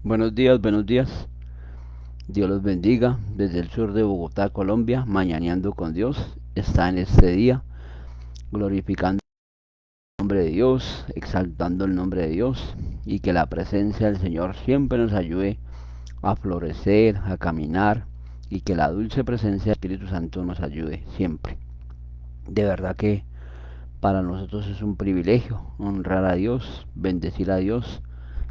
Buenos días, buenos días. Dios los bendiga. Desde el sur de Bogotá, Colombia, mañaneando con Dios, está en este día, glorificando el nombre de Dios, exaltando el nombre de Dios, y que la presencia del Señor siempre nos ayude a florecer, a caminar, y que la dulce presencia del Espíritu Santo nos ayude siempre. De verdad que para nosotros es un privilegio honrar a Dios, bendecir a Dios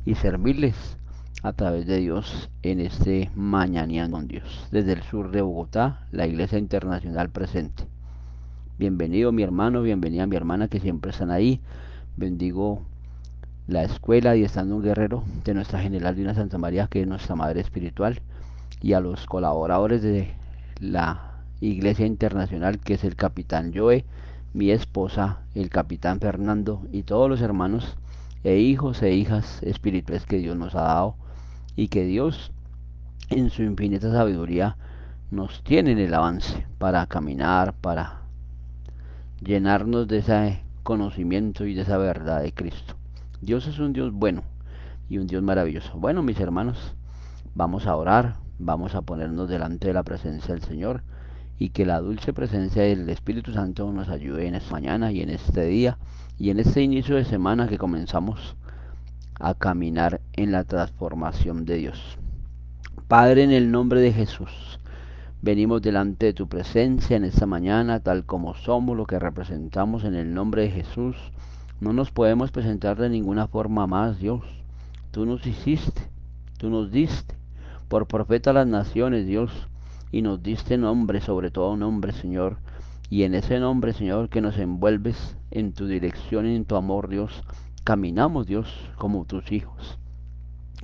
y servirles a través de Dios en este Mañaneando con Dios. Desde el sur de Bogotá, la Iglesia Internacional presente. Bienvenido mi hermano, bienvenida mi hermana que siempre están ahí. Bendigo la escuela y estando un guerrero de nuestra General Dina Santa María, que es nuestra Madre Espiritual, y a los colaboradores de la Iglesia Internacional, que es el Capitán Joe, mi esposa, el Capitán Fernando y todos los hermanos e hijos e hijas espirituales que Dios nos ha dado y que Dios en su infinita sabiduría nos tiene en el avance para caminar, para llenarnos de ese conocimiento y de esa verdad de Cristo. Dios es un Dios bueno y un Dios maravilloso. Bueno, mis hermanos, vamos a orar, vamos a ponernos delante de la presencia del Señor y que la dulce presencia del Espíritu Santo nos ayude en esta mañana y en este día y en este inicio de semana que comenzamos a caminar en la transformación de Dios. Padre, en el nombre de Jesús, venimos delante de tu presencia en esta mañana, tal como somos, lo que representamos en el nombre de Jesús. No nos podemos presentar de ninguna forma más, Dios. Tú nos hiciste, tú nos diste por profeta a las naciones, Dios, y nos diste nombre, sobre todo nombre, Señor. Y en ese nombre, Señor, que nos envuelves en tu dirección y en tu amor, Dios, caminamos, Dios, como tus hijos.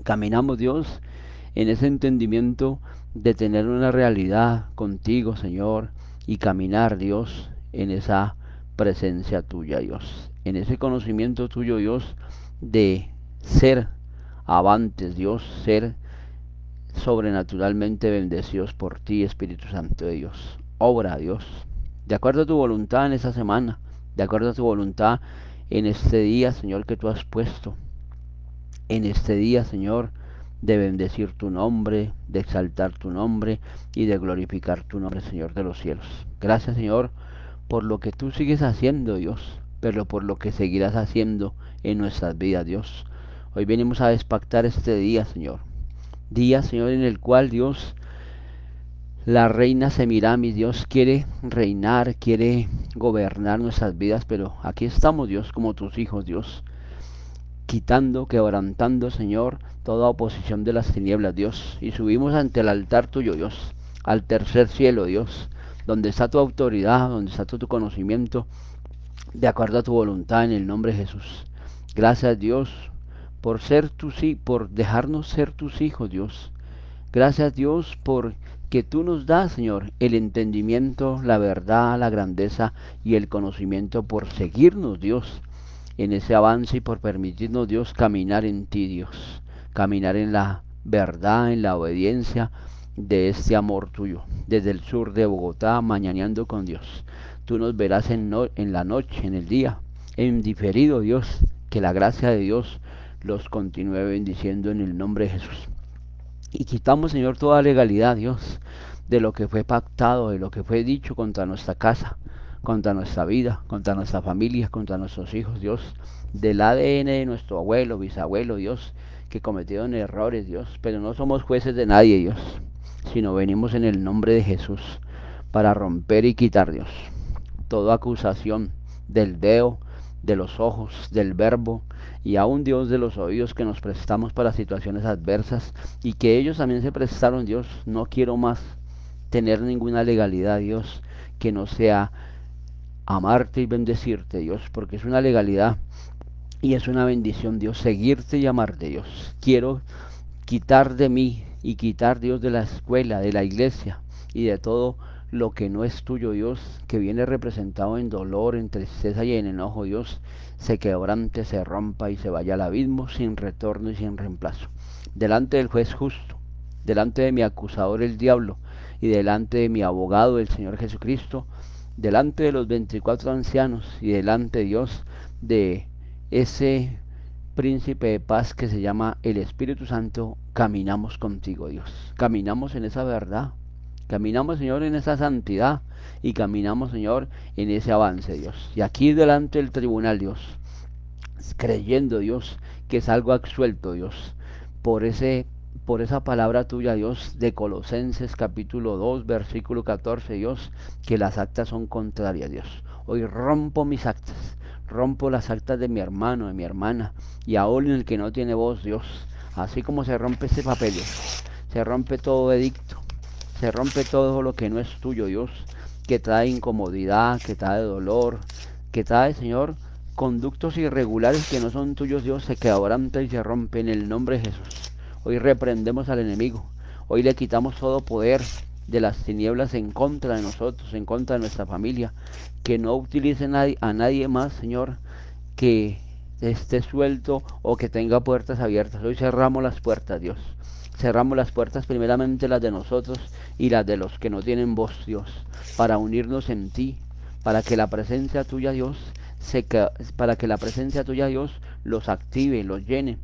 Caminamos, Dios, en ese entendimiento de tener una realidad contigo, Señor, y caminar, Dios, en esa presencia tuya, Dios, en ese conocimiento tuyo, Dios, de ser avantes, Dios, ser sobrenaturalmente bendecidos por ti, Espíritu Santo de Dios. Obra, Dios, de acuerdo a tu voluntad en esta semana, de acuerdo a tu voluntad en este día, Señor, que tú has puesto en este día, Señor, de bendecir tu nombre, de exaltar tu nombre y de glorificar tu nombre, Señor de los cielos. Gracias, Señor, por lo que tú sigues haciendo, Dios, pero por lo que seguirás haciendo en nuestras vidas, Dios. Hoy venimos a despactar este día, Señor. Día, Señor, en el cual, Dios, la reina Semiramis, Dios, quiere reinar, quiere gobernar nuestras vidas, pero aquí estamos, Dios, como tus hijos, Dios, quitando, quebrantando, Señor, toda oposición de las tinieblas, Dios, y subimos ante el altar tuyo, Dios, al tercer cielo, Dios, donde está tu autoridad, donde está tu conocimiento, de acuerdo a tu voluntad, en el nombre de Jesús. Gracias, Dios, por ser por dejarnos ser tus hijos, Dios. Gracias, Dios, por que tú nos das, Señor, el entendimiento, la verdad, la grandeza y el conocimiento por seguirnos, Dios, en ese avance y por permitirnos, Dios, caminar en ti, Dios, caminar en la verdad, en la obediencia de este amor tuyo. Desde el sur de Bogotá, mañaneando con Dios. Tú nos verás en la noche, en el día, en diferido, Dios, que la gracia de Dios los continúe bendiciendo en el nombre de Jesús. Y quitamos, Señor, toda legalidad, Dios, de lo que fue pactado, de lo que fue dicho contra nuestra casa, contra nuestra vida, contra nuestra familia, contra nuestros hijos, Dios, del ADN de nuestro abuelo, bisabuelo, Dios, que cometieron errores, Dios, pero no somos jueces de nadie, Dios, sino venimos en el nombre de Jesús para romper y quitar, Dios, toda acusación del dedo, de los ojos, del verbo y aún Dios de los oídos que nos prestamos para situaciones adversas y que ellos también se prestaron, Dios. No quiero más tener ninguna legalidad, Dios, que no sea amarte y bendecirte, Dios, porque es una legalidad y es una bendición, Dios, seguirte y amarte, Dios. Quiero quitar de mí y quitar, Dios, de la escuela, de la iglesia y de todo lo que no es tuyo, Dios, que viene representado en dolor, en tristeza y en enojo, Dios, se quebrante, se rompa y se vaya al abismo sin retorno y sin reemplazo. Delante del juez justo, delante de mi acusador el diablo y delante de mi abogado el Señor Jesucristo, delante de los 24 ancianos y delante, Dios, de ese príncipe de paz que se llama el Espíritu Santo, caminamos contigo, Dios. Caminamos en esa verdad. Caminamos, Señor, en esa santidad. Y caminamos, Señor, en ese avance, Dios. Y aquí delante del tribunal, Dios, creyendo, Dios, que salgo absuelto, Dios, por ese por esa palabra tuya, Dios, de Colosenses capítulo 2 versículo 14, Dios, que las actas son contrarias, Dios. Hoy rompo mis actas, rompo las actas de mi hermano, de mi hermana, y aún en el que no tiene voz, Dios. Así como se rompe ese papel, Dios, se rompe todo edicto, se rompe todo lo que no es tuyo, Dios, que trae incomodidad, que trae dolor, que trae, Señor, conductos irregulares que no son tuyos, Dios, se quebrantan y se rompen en el nombre de Jesús. Hoy reprendemos al enemigo. Hoy le quitamos todo poder de las tinieblas en contra de nosotros, en contra de nuestra familia. Que no utilice a nadie más, Señor, que esté suelto o que tenga puertas abiertas. Hoy cerramos las puertas, Dios. Cerramos las puertas, primeramente las de nosotros y las de los que no tienen voz, Dios, para unirnos en ti, para que la presencia tuya, Dios, para que la presencia tuya, Dios, los active, los llene.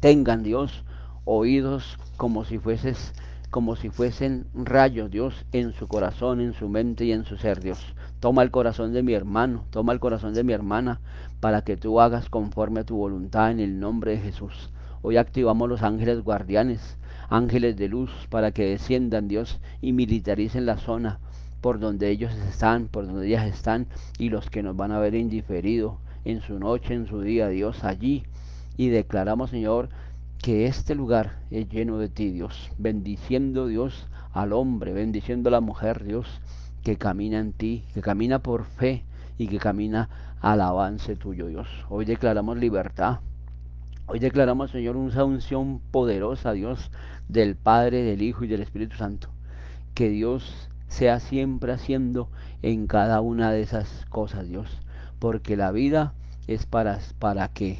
Tengan, Dios, oídos como si fuesen rayos, Dios, en su corazón, en su mente y en su ser, Dios. Toma el corazón de mi hermano, toma el corazón de mi hermana, para que tú hagas conforme a tu voluntad en el nombre de Jesús. Hoy activamos los ángeles guardianes, ángeles de luz, para que desciendan, Dios, y militaricen la zona por donde ellos están, por donde ellas están, y los que nos van a ver indiferido en su noche, en su día, Dios, allí. Y declaramos, Señor, que este lugar es lleno de ti, Dios, bendiciendo, Dios, al hombre, bendiciendo a la mujer, Dios, que camina en ti, que camina por fe y que camina al avance tuyo, Dios. Hoy declaramos libertad. Hoy declaramos, Señor, una unción poderosa, Dios, del Padre, del Hijo y del Espíritu Santo. Que Dios sea siempre haciendo en cada una de esas cosas, Dios. Porque la vida es para que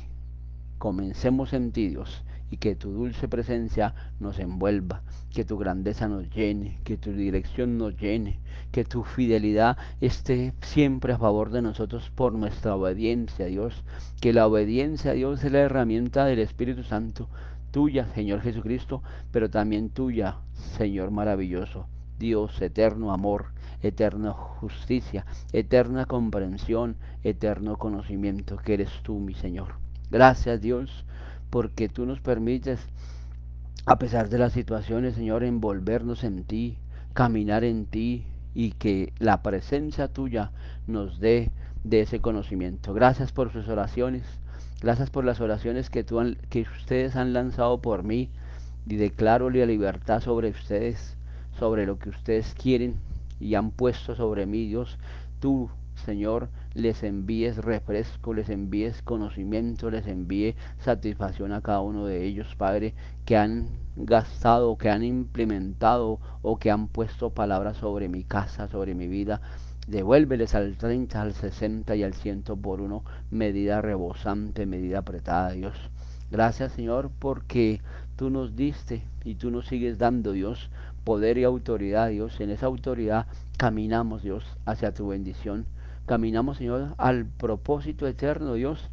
comencemos en ti, Dios, y que tu dulce presencia nos envuelva, que tu grandeza nos llene, que tu dirección nos llene, que tu fidelidad esté siempre a favor de nosotros por nuestra obediencia, Dios, que la obediencia a Dios es la herramienta del Espíritu Santo, tuya, Señor Jesucristo, pero también tuya, Señor maravilloso, Dios, eterno amor, eterna justicia, eterna comprensión, eterno conocimiento, que eres tú, mi Señor. Gracias, Dios, porque tú nos permites, a pesar de las situaciones, Señor, envolvernos en ti, caminar en ti y que la presencia tuya nos dé de ese conocimiento. Gracias por sus oraciones, gracias por las oraciones que ustedes han lanzado por mí y declaro la libertad sobre ustedes, sobre lo que ustedes quieren y han puesto sobre mí, Dios. Tú, Señor, les envíes refresco, les envíes conocimiento, les envíe satisfacción a cada uno de ellos, Padre, que han gastado, que han implementado o que han puesto palabras sobre mi casa, sobre mi vida. Devuélveles al 30, al 60 y al 100 por uno, medida rebosante, medida apretada, Dios. Gracias, Señor, porque tú nos diste y tú nos sigues dando, Dios, poder y autoridad, Dios. En esa autoridad caminamos, Dios, hacia tu bendición. Caminamos, Señor, al propósito eterno, Dios,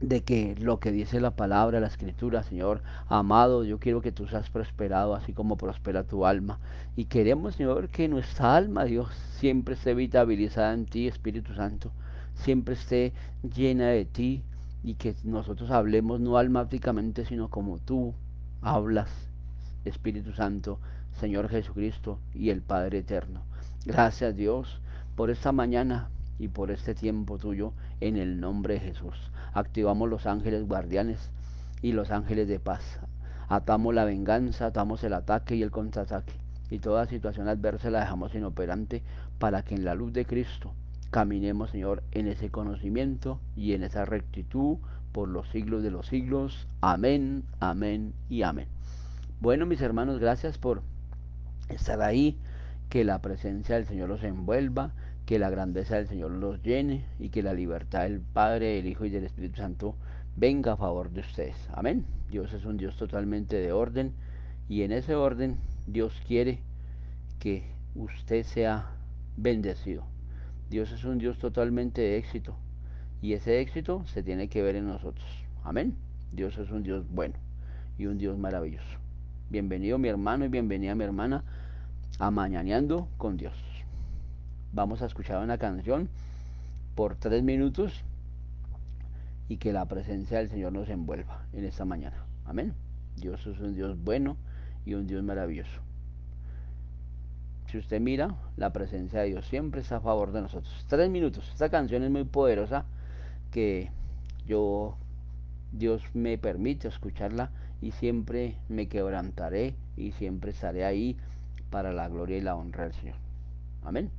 de que lo que dice la palabra, la escritura, Señor, amado, yo quiero que tú seas prosperado así como prospera tu alma. Y queremos, Señor, que nuestra alma, Dios, siempre esté vitalizada en ti, Espíritu Santo, siempre esté llena de ti y que nosotros hablemos no almáticamente, sino como tú hablas, Espíritu Santo, Señor Jesucristo y el Padre Eterno. Gracias, Dios, por esta mañana y por este tiempo tuyo en el nombre de Jesús. Activamos los ángeles guardianes y los ángeles de paz. Atamos la venganza, atamos el ataque y el contraataque. Y toda situación adversa la dejamos inoperante para que en la luz de Cristo caminemos, Señor, en ese conocimiento y en esa rectitud por los siglos de los siglos. Amén, amén y amén. Bueno, mis hermanos, gracias por estar ahí, que la presencia del Señor los envuelva, que la grandeza del Señor los llene y que la libertad del Padre, del Hijo y del Espíritu Santo venga a favor de ustedes. Amén. Dios es un Dios totalmente de orden y en ese orden Dios quiere que usted sea bendecido. Dios es un Dios totalmente de éxito y ese éxito se tiene que ver en nosotros. Amén. Dios es un Dios bueno y un Dios maravilloso. Bienvenido mi hermano y bienvenida mi hermana a Mañaneando con Dios. Vamos a escuchar una canción por 3 minutos y que la presencia del Señor nos envuelva en esta mañana. Amén. Dios es un Dios bueno y un Dios maravilloso. Si usted mira, la presencia de Dios siempre está a favor de nosotros. 3 minutos. Esta canción es muy poderosa que yo, Dios me permite escucharla y siempre me quebrantaré y siempre estaré ahí para la gloria y la honra del Señor. Amén.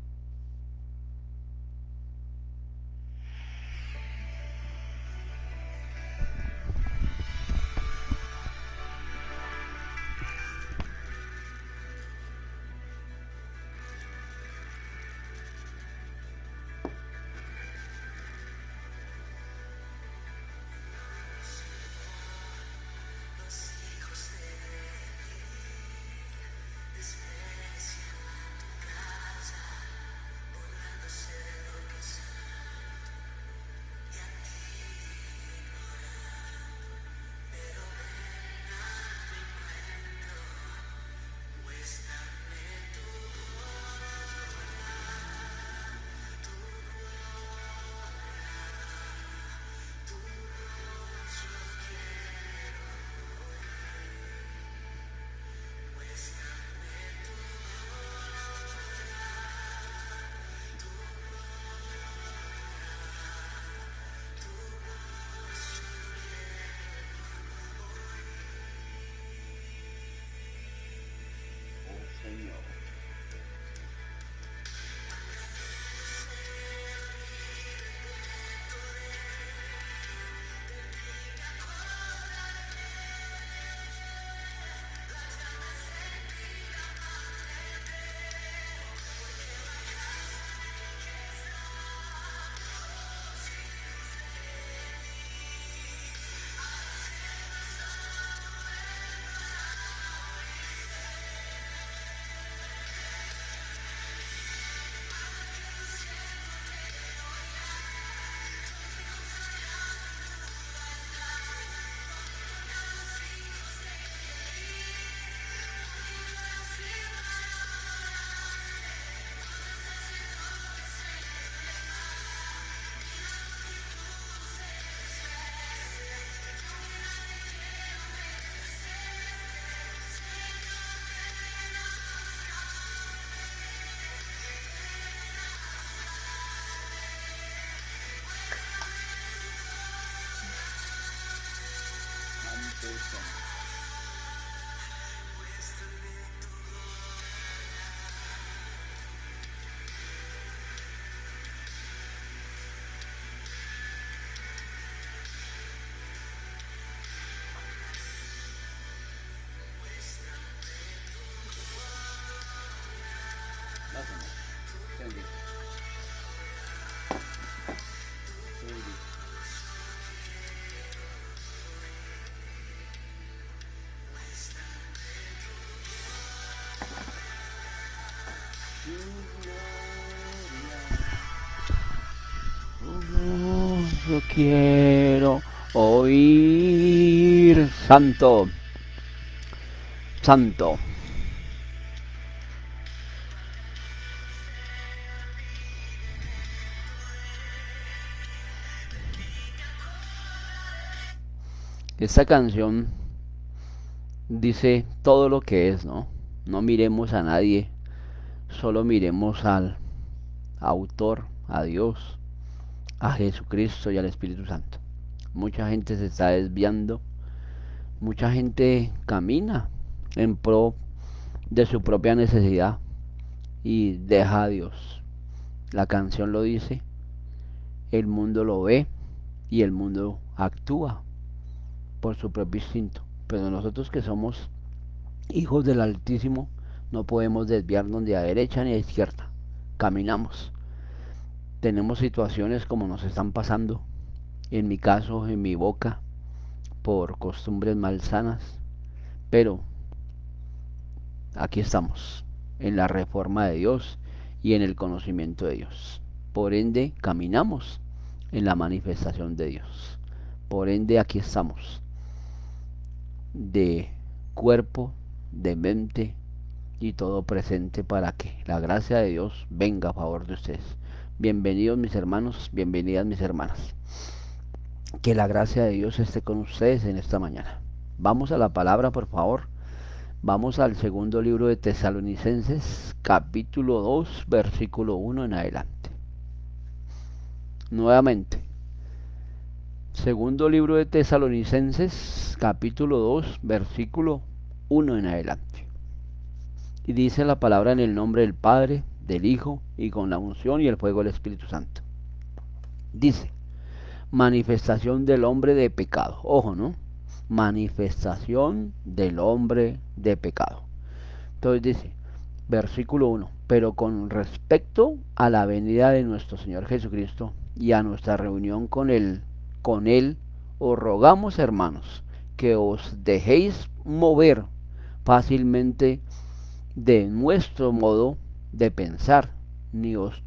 Yo quiero oír santo, santo. Esta canción dice todo lo que es, ¿no? No miremos a nadie, solo miremos al autor, a Dios, a Jesucristo y al Espíritu Santo. Mucha gente se está desviando, mucha gente camina en pro de su propia necesidad y deja a Dios. La canción lo dice, el mundo lo ve y el mundo actúa por su propio instinto. Pero nosotros que somos hijos del Altísimo no podemos desviarnos ni a derecha ni a izquierda. Caminamos. Tenemos situaciones como nos están pasando, en mi caso, en mi boca, por costumbres malsanas, pero aquí estamos, en la reforma de Dios y en el conocimiento de Dios. Por ende, caminamos en la manifestación de Dios. Por ende, aquí estamos, de cuerpo, de mente y todo presente para que la gracia de Dios venga a favor de ustedes. Bienvenidos mis hermanos, bienvenidas mis hermanas. Que la gracia de Dios esté con ustedes en esta mañana. Vamos a la palabra, por favor. Vamos al segundo libro de Tesalonicenses, capítulo 2, versículo 1 en adelante. Nuevamente, segundo libro de Tesalonicenses, capítulo 2, versículo 1 en adelante. Y dice la palabra en el nombre del Padre, del Hijo, y con la unción y el fuego del Espíritu Santo. Dice, manifestación del hombre de pecado. Ojo, ¿no? Manifestación del hombre de pecado. Entonces dice, versículo 1, pero con respecto a la venida de nuestro Señor Jesucristo y a nuestra reunión con él, os rogamos, hermanos, que os dejéis mover fácilmente de nuestro modo de pensar, ni os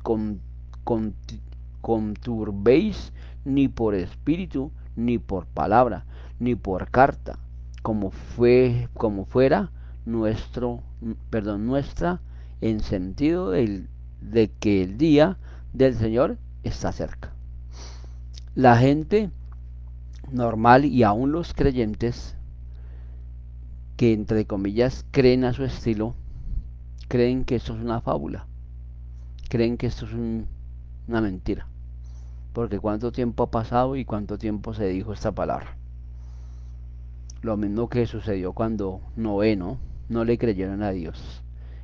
conturbéis ni por espíritu, ni por palabra, ni por carta, como fuera nuestra en sentido de que el día del Señor está cerca. La gente normal y aún los creyentes que entre comillas creen a su estilo, creen que esto es una fábula, creen que esto es una mentira, porque cuánto tiempo ha pasado y cuánto tiempo se dijo esta palabra. Lo mismo que sucedió cuando Noé, no le creyeron a Dios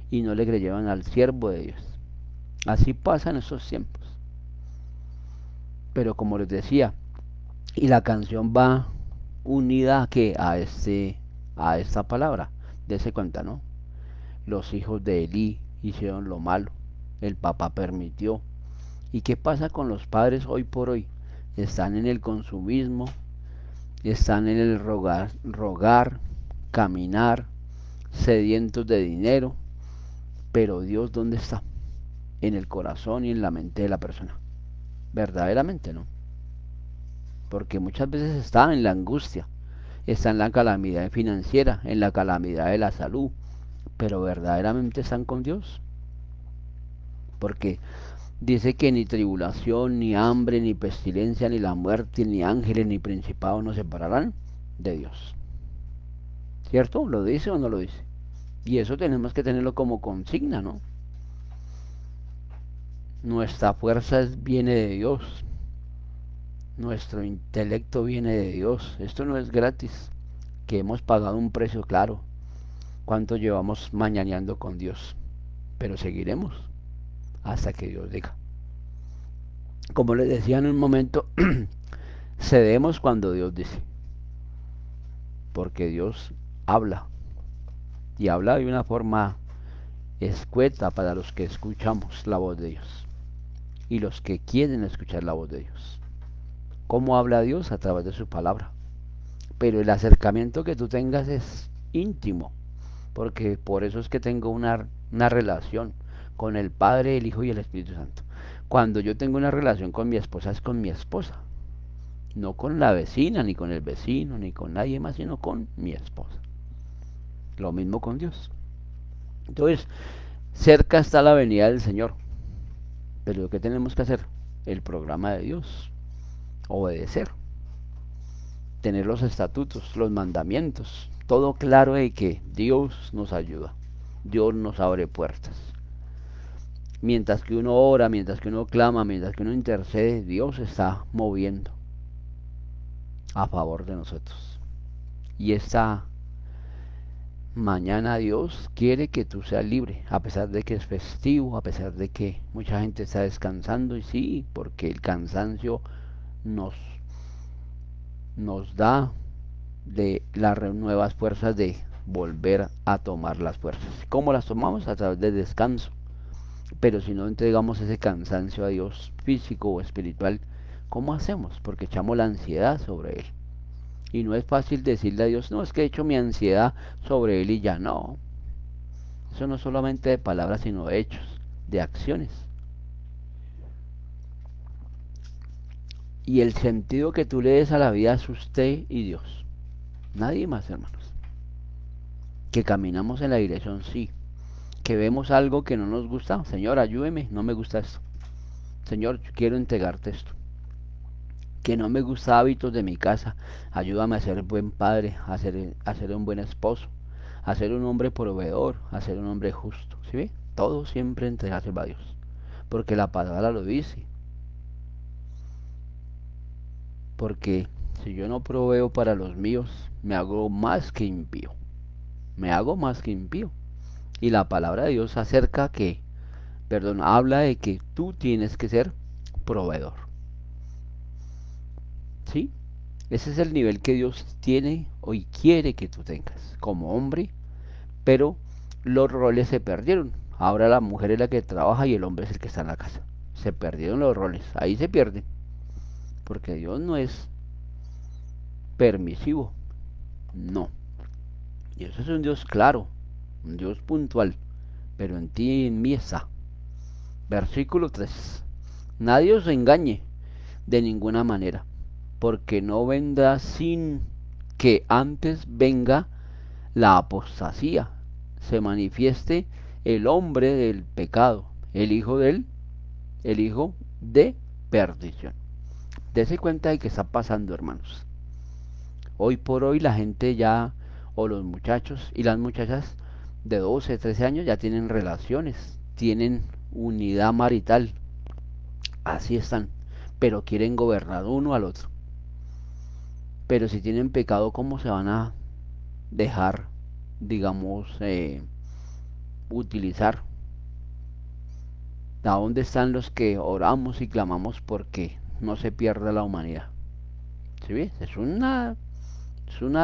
y no le creyeron al siervo de Dios. Así pasa en estos tiempos. Pero como les decía, y la canción va unida a esta palabra. Dese cuenta, ¿no? Los hijos de Elí hicieron lo malo, el papá permitió. ¿Y qué pasa con los padres hoy por hoy? Están en el consumismo, están en el rogar, caminar, sedientos de dinero, pero Dios, ¿dónde está? En el corazón y en la mente de la persona. Verdaderamente, ¿no? Porque muchas veces está en la angustia, está en la calamidad financiera, en la calamidad de la salud, pero verdaderamente están con Dios. Porque dice que ni tribulación, ni hambre, ni pestilencia, ni la muerte, ni ángeles, ni principados nos separarán de Dios. ¿Cierto? ¿Lo dice o no lo dice? Y eso tenemos que tenerlo como consigna, ¿no? Nuestra fuerza viene de Dios. Nuestro intelecto viene de Dios. Esto no es gratis. Que hemos pagado un precio claro. ¿Cuánto llevamos mañaneando con Dios? Pero seguiremos hasta que Dios diga. Como les decía en un momento, cedemos cuando Dios dice. Porque Dios habla. Y habla de una forma escueta para los que escuchamos la voz de Dios. Y los que quieren escuchar la voz de Dios. ¿Cómo habla Dios? A través de su palabra. Pero el acercamiento que tú tengas es íntimo. Porque por eso es que tengo una relación con el Padre, el Hijo y el Espíritu Santo. Cuando yo tengo una relación con mi esposa es con mi esposa. No con la vecina, ni con el vecino, ni con nadie más, sino con mi esposa. Lo mismo con Dios. Entonces, cerca está la venida del Señor. Pero ¿qué tenemos que hacer? El programa de Dios. Obedecer. Tener los estatutos, los mandamientos. Todo claro de que Dios nos ayuda. Dios nos abre puertas. Mientras que uno ora, mientras que uno clama, mientras que uno intercede, Dios está moviendo a favor de nosotros. Y esta mañana Dios quiere que tú seas libre, a pesar de que es festivo, a pesar de que mucha gente está descansando, y sí, porque el cansancio nos da de las nuevas fuerzas de volver a tomar las fuerzas. ¿Cómo las tomamos? A través del descanso. Pero si no entregamos ese cansancio a Dios físico o espiritual, ¿cómo hacemos? Porque echamos la ansiedad sobre Él. Y no es fácil decirle a Dios, no, es que he hecho mi ansiedad sobre Él y ya no. Eso no es solamente de palabras, sino de hechos, de acciones. Y el sentido que tú le des a la vida es usted y Dios. Nadie más, hermanos. Que caminamos en la dirección, sí. Que vemos algo que no nos gusta. Señor, ayúdeme, no me gusta esto. Señor, yo quiero entregarte esto. Que no me gusta hábitos de mi casa. Ayúdame a ser buen padre, a ser un buen esposo, a ser un hombre proveedor, a ser un hombre justo. ¿Sí ve? Todo siempre entregárselo a Dios. Porque la palabra lo dice. Porque si yo no proveo para los míos, me hago más que impío. Me hago más que impío. Y la palabra de Dios acerca que, perdón, habla de que tú tienes que ser proveedor. ¿Sí? Ese es el nivel que Dios tiene hoy quiere que tú tengas como hombre, pero los roles se perdieron. Ahora la mujer es la que trabaja y el hombre es el que está en la casa. Se perdieron los roles, ahí se pierden, porque Dios no es permisivo, no. Dios es un Dios claro, un Dios puntual, pero en ti y en mí está. Versículo 3. Nadie os engañe de ninguna manera, porque no vendrá sin que antes venga la apostasía, se manifieste el hombre del pecado, el hijo de perdición. Dese cuenta de que está pasando, hermanos. Hoy por hoy la gente ya, o los muchachos y las muchachas de 12, 13 años ya tienen relaciones, tienen unidad marital, así están, pero quieren gobernar uno al otro. Pero si tienen pecado, ¿cómo se van a dejar, digamos, utilizar? ¿A dónde están los que oramos y clamamos porque no se pierda la humanidad? ¿Sí ves? Es una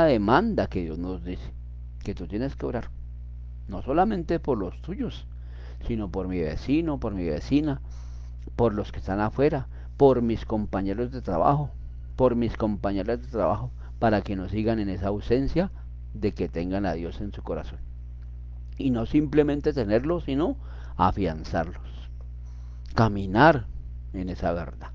demanda que Dios nos dice, que tú tienes que orar, no solamente por los tuyos, sino por mi vecino, por mi vecina, por los que están afuera, por mis compañeros de trabajo, por mis compañeras de trabajo, para que no sigan en esa ausencia de que tengan a Dios en su corazón. Y no simplemente tenerlos, sino afianzarlos. Caminar en esa verdad,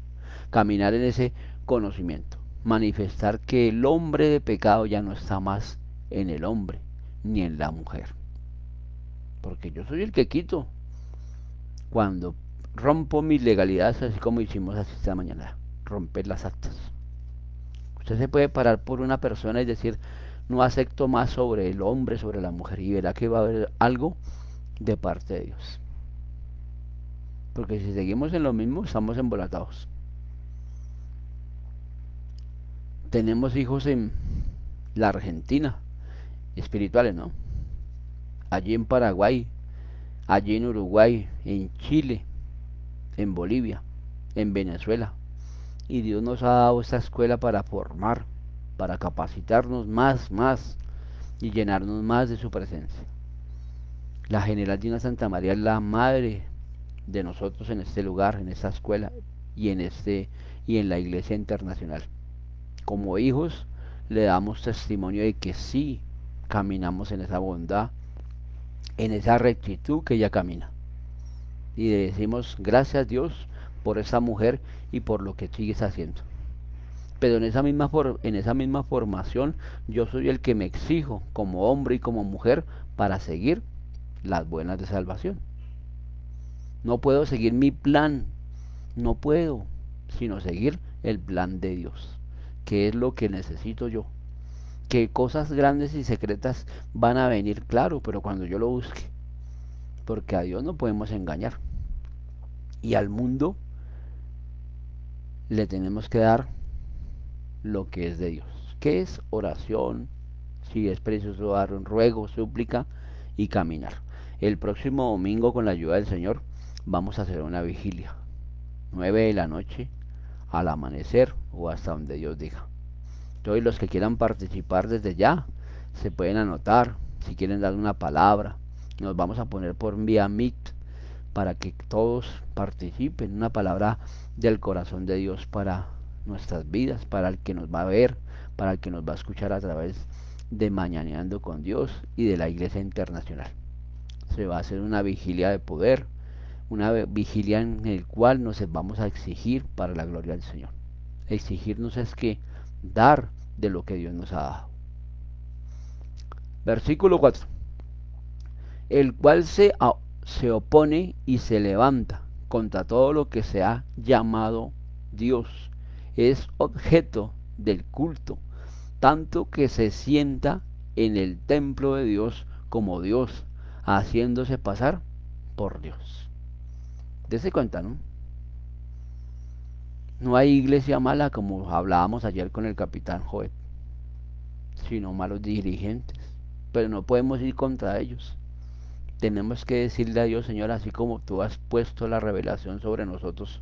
caminar en ese conocimiento, manifestar que el hombre de pecado ya no está más en el hombre ni en la mujer. Porque yo soy el que quito cuando rompo mis legalidades, así como hicimos así esta mañana, romper las actas. Usted se puede parar por una persona y decir, no acepto más sobre el hombre, sobre la mujer, y verá que va a haber algo de parte de Dios. Porque si seguimos en lo mismo, estamos embolatados. Tenemos hijos en la Argentina, espirituales, ¿no? Allí en Paraguay, allí en Uruguay, en Chile, en Bolivia, en Venezuela. Y Dios nos ha dado esta escuela para formar, para capacitarnos más y llenarnos más de su presencia. La General Dina Santa María es la madre de nosotros en este lugar, en esta escuela y en la Iglesia Internacional. Como hijos le damos testimonio de que sí caminamos en esa bondad, en esa rectitud que ella camina. Y le decimos gracias Dios por esa mujer y por lo que sigues haciendo. Pero en esa misma formación yo soy el que me exijo como hombre y como mujer para seguir las buenas de salvación. No puedo seguir mi plan, no puedo, sino seguir el plan de Dios, que es lo que necesito yo. Que cosas grandes y secretas van a venir, claro, pero cuando yo lo busque, porque a Dios no podemos engañar. Y al mundo le tenemos que dar lo que es de Dios, que es oración, si es preciso dar un ruego, súplica y caminar. El próximo domingo, con la ayuda del Señor, vamos a hacer una vigilia, 9 de la noche, al amanecer o hasta donde Dios diga. Todos los que quieran participar desde ya, se pueden anotar, si quieren dar una palabra, nos vamos a poner por vía Meet para que todos participen, una palabra del corazón de Dios para nuestras vidas, para el que nos va a ver, para el que nos va a escuchar a través de Mañaneando con Dios y de la Iglesia Internacional. Se va a hacer una vigilia de poder, una vigilia en el cual nos vamos a exigir para la gloria del Señor. Exigirnos es que dar de lo que Dios nos ha dado. Versículo 4. El cual se opone y se levanta contra todo lo que se ha llamado Dios. Es objeto del culto, tanto que se sienta en el templo de Dios como Dios, haciéndose pasar por Dios. Dese cuenta, ¿no? No hay iglesia mala como hablábamos ayer con el capitán Joel, sino malos dirigentes. Pero no podemos ir contra ellos. Tenemos que decirle a Dios, Señor, así como tú has puesto la revelación sobre nosotros,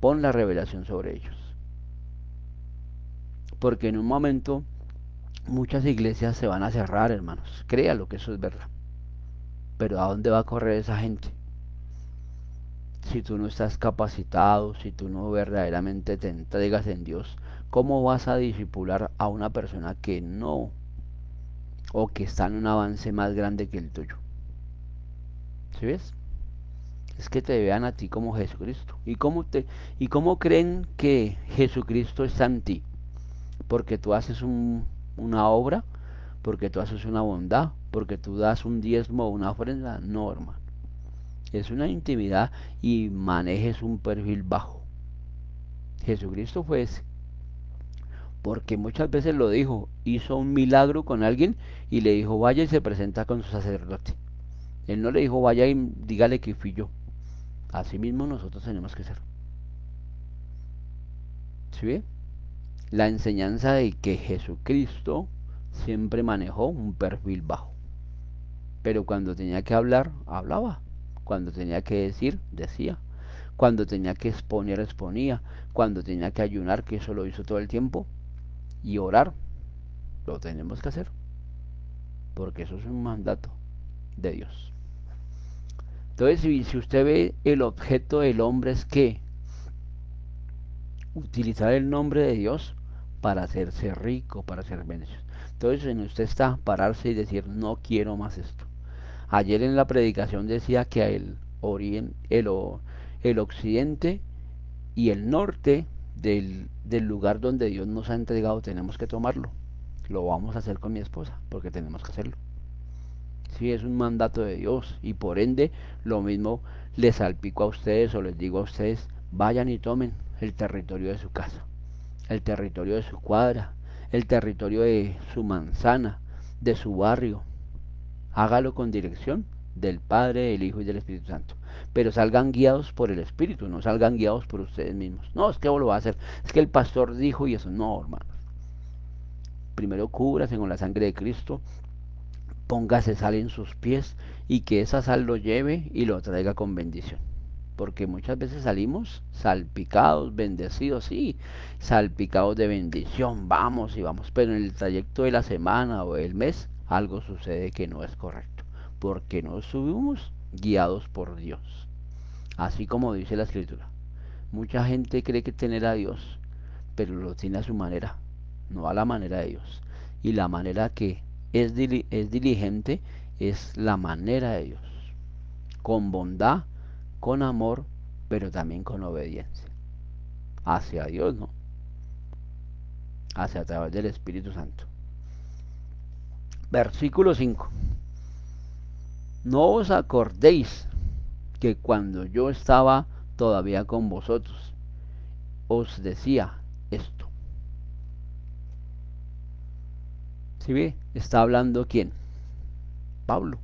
pon la revelación sobre ellos. Porque en un momento muchas iglesias se van a cerrar, hermanos. Créalo que eso es verdad. Pero ¿a dónde va a correr esa gente? Si tú no estás capacitado, si tú no verdaderamente te entregas en Dios, ¿cómo vas a discipular a una persona que no, o que está en un avance más grande que el tuyo? ¿Sí ves? Es que te vean a ti como Jesucristo. ¿Y cómo creen que Jesucristo está en ti? Porque tú haces una obra, porque tú haces una bondad, porque tú das un diezmo o una ofrenda. No, hermano. Es una intimidad y manejes un perfil bajo. Jesucristo fue ese. Porque muchas veces lo dijo, hizo un milagro con alguien y le dijo, vaya y se presenta con su sacerdote. Él no le dijo, vaya y dígale que fui yo. Así mismo nosotros tenemos que ser. ¿Sí ve? La enseñanza de que Jesucristo siempre manejó un perfil bajo. Pero cuando tenía que hablar, hablaba. Cuando tenía que decir, decía. Cuando tenía que exponer, exponía. Cuando tenía que ayunar, que eso lo hizo todo el tiempo. Y orar, lo tenemos que hacer. Porque eso es un mandato de Dios. Entonces, si usted ve el objeto del hombre es que utilizar el nombre de Dios para hacerse rico, para hacer bendecido. Entonces, en usted está pararse y decir, no quiero más esto. Ayer en la predicación decía que el occidente y el norte del lugar donde Dios nos ha entregado tenemos que tomarlo. Lo vamos a hacer con mi esposa, porque tenemos que hacerlo. Sí, es un mandato de Dios y por ende lo mismo les salpico a ustedes o les digo a ustedes, vayan y tomen el territorio de su casa, el territorio de su cuadra, el territorio de su manzana, de su barrio. Hágalo con dirección del Padre, del Hijo y del Espíritu Santo. Pero salgan guiados por el Espíritu, no salgan guiados por ustedes mismos. No, es que vos lo va a hacer. Es que el pastor dijo y eso. No, hermanos. Primero cúbrase con la sangre de Cristo, póngase sal en sus pies y que esa sal lo lleve y lo traiga con bendición. Porque muchas veces salimos salpicados, bendecidos, sí, salpicados de bendición, vamos y vamos, pero en el trayecto de la semana o del mes algo sucede que no es correcto, porque no subimos guiados por Dios, así como dice la escritura. Mucha gente cree que tener a Dios, pero lo tiene a su manera, no a la manera de Dios. Y la manera que es diligente es la manera de Dios, con bondad, con amor, pero también con obediencia. Hacia Dios, ¿no? Hacia a través del Espíritu Santo. Versículo 5. No os acordéis que cuando yo estaba todavía con vosotros, os decía esto. ¿Sí ve? Está hablando quién? Pablo.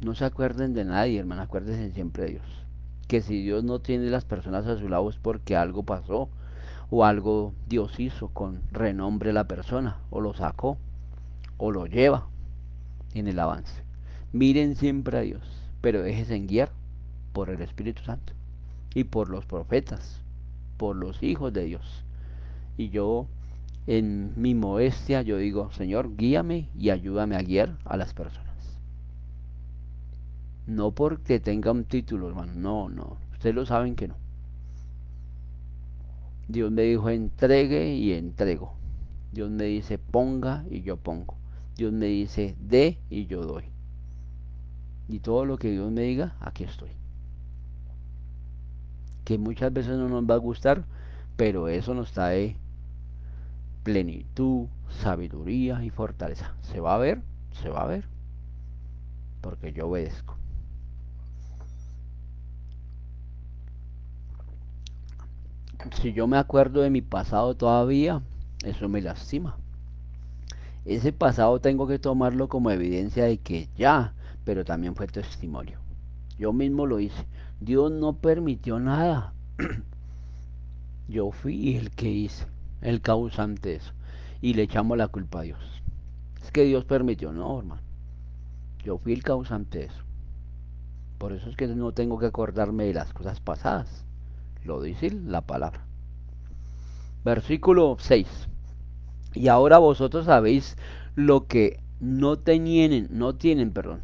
No se acuerden de nadie, hermano, acuérdense siempre de Dios. Que si Dios no tiene las personas a su lado es porque algo pasó o algo Dios hizo con renombre la persona, o lo sacó, o lo lleva en el avance. Miren siempre a Dios, pero déjense guiar por el Espíritu Santo y por los profetas, por los hijos de Dios. Y yo, en mi modestia, yo digo, Señor, guíame y ayúdame a guiar a las personas. No porque tenga un título, hermano, no, no, ustedes lo saben que no. Dios me dijo, entregue y entrego. Dios me dice, ponga y yo pongo. Dios me dice, dé y yo doy. Y todo lo que Dios me diga, aquí estoy. que muchas veces no nos va a gustar, pero eso nos trae plenitud, sabiduría y fortaleza. Se va a ver, porque yo obedezco. Si yo me acuerdo de mi pasado todavía, eso me lastima. Ese pasado tengo que tomarlo como evidencia de que ya, pero también fue testimonio. Yo mismo lo hice. Dios no permitió nada. Yo fui el que hice, el causante de eso. Y le echamos la culpa a Dios. Es que Dios permitió, no, hermano. Yo fui el causante de eso. Por eso es que no tengo que acordarme de las cosas pasadas. Lo dice la palabra. Versículo 6. Y ahora vosotros sabéis lo que no tienen, perdón,